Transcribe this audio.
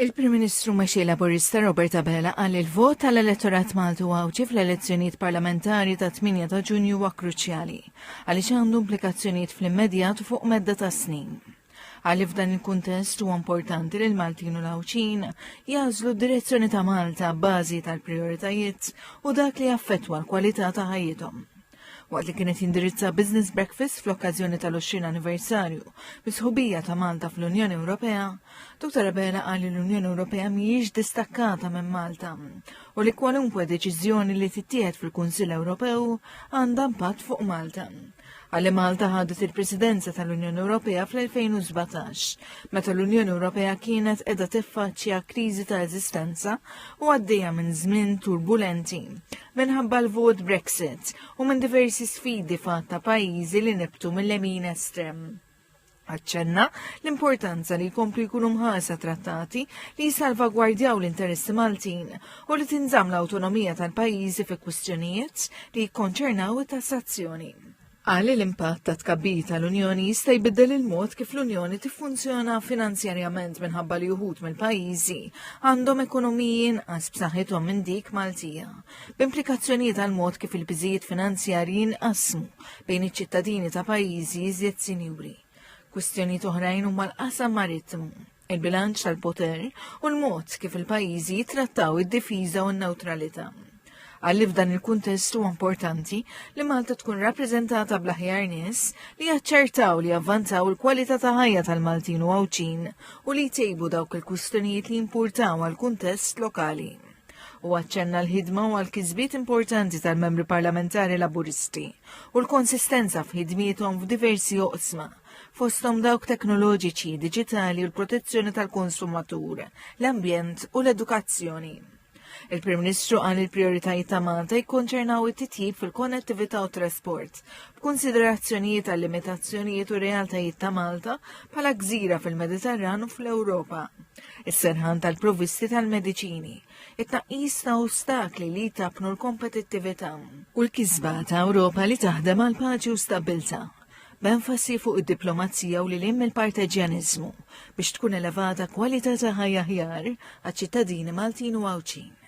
Il-Prim Ministru Mexxej Laburista Robert Abela qal il-vot tal-elettorat Maltu Għawġi fl-elezzjonijiet parlamentari ta' 8 ta' Ġunju huwa kruċjali għaliex għandu implikazzjonijiet fl-immedjat u fuq medda ta' snin. Għalli f'dan il-kuntest huwa importanti li l-Maltin u l-Għawċin jażlu d-direzzjoni ta' Malta bbażi tal-prijoritajiet u dak li jaffettwa l-kwalità ta' ħajjithom. Waqt li kienet jindirizza Business Breakfast fl-okkażjoni tal-20 anniversarju bis-sħubija ta' Malta fl-Unjoni Ewropea, Dr. Abela qal li l-Unjoni Ewropea mhijiex distakkata minn Malta u li kwalunkwe deċiżjoni li tittieħed fil-Kunsill Ewropew għandha impatt fuq Malta. Għalli Malta ħadet il-Presidenza tal-Unjoni Ewropea fl-2017, meta l-Unjoni Ewropea kienet qiegħda tiffaċċja kriżi ta' eżistenza u għaddejja minn żmien turbulenti minħabba l-vot Brexit u minn diversi sfidi fatta pajjiżi li nibtu mill-lemin estrem. Għacċenna l-importanza li jkomplu jkunu mħarsa trattati li jisalvagwardjaw l-interessi Maltin u li tinżamm l-awtonomija tal-pajjiżi fi kwistjonijiet li jikkonċernaw it-tassazzjoni. Għalli l-impatt ta' tkabbir tal-Unjoni jista' jbiddel il-mod kif l-Unjoni tiffunzjona finanzjarjament minħabba li uħud mill-pajjiżi għandhom ekonomiji inqas b'saħħithom minn dik Maltija, b'implikazzjonijiet għal mod kif il-biżijiet finanzjarji jinqasmu bejn iċ-ċittadini ta' pajjiżi iżjed sinjuri. Kwistjonijiet oħrajn huma l-qasam marittimu, il-bilanċ tal-poter u l-mod kif il-pajjiżi jitrattaw id-difiża u n-newtralità. Għalli f'dan il-kuntest huwa importanti li Malta tkun rappreżentata bl-aħjar nies li jaċċertaw li javvanzaw il-kwalità ta' ħajja tal-Maltin u Għawċin u li jtejbu dawk il-kwistjonijiet li jimpurtaw għall-kuntest lokali. U għaċċenna l-ħidma u għal-kisbiet importanti tal-membri parlamentari laburisti u l-konsistenza f'ħidmietom f'diversi oqsma, fosthom dawk teknoloġiċi, diġitali u l-protezzjoni tal-konsumatur, l-ambjent u l-edukazzjoni. Il-Prim Ministru qal il-prijoritajiet ta' Malta jikkonċernaw it-titjib fil-konnettività u trasport, b'konsiderazzjonijiet għal limitazzjonijiet u realtajiet ta' Malta bħala gżira fil-Mediterran u fl-Ewropa. Is-serħan tal-provvisti tal-mediċini, it-tnaqqis ta' ostakli li jtapnu l-kompetittività u l-kisba ta' Ewropa li taħdem għal paċi u stabilta. B'enfasi fuq id-diplomazija u li lim il-parteġjanizmu biex tkun elevata kwalità ta' ħajja ħjar għaċ-ċittadini Maltin u Għawċin.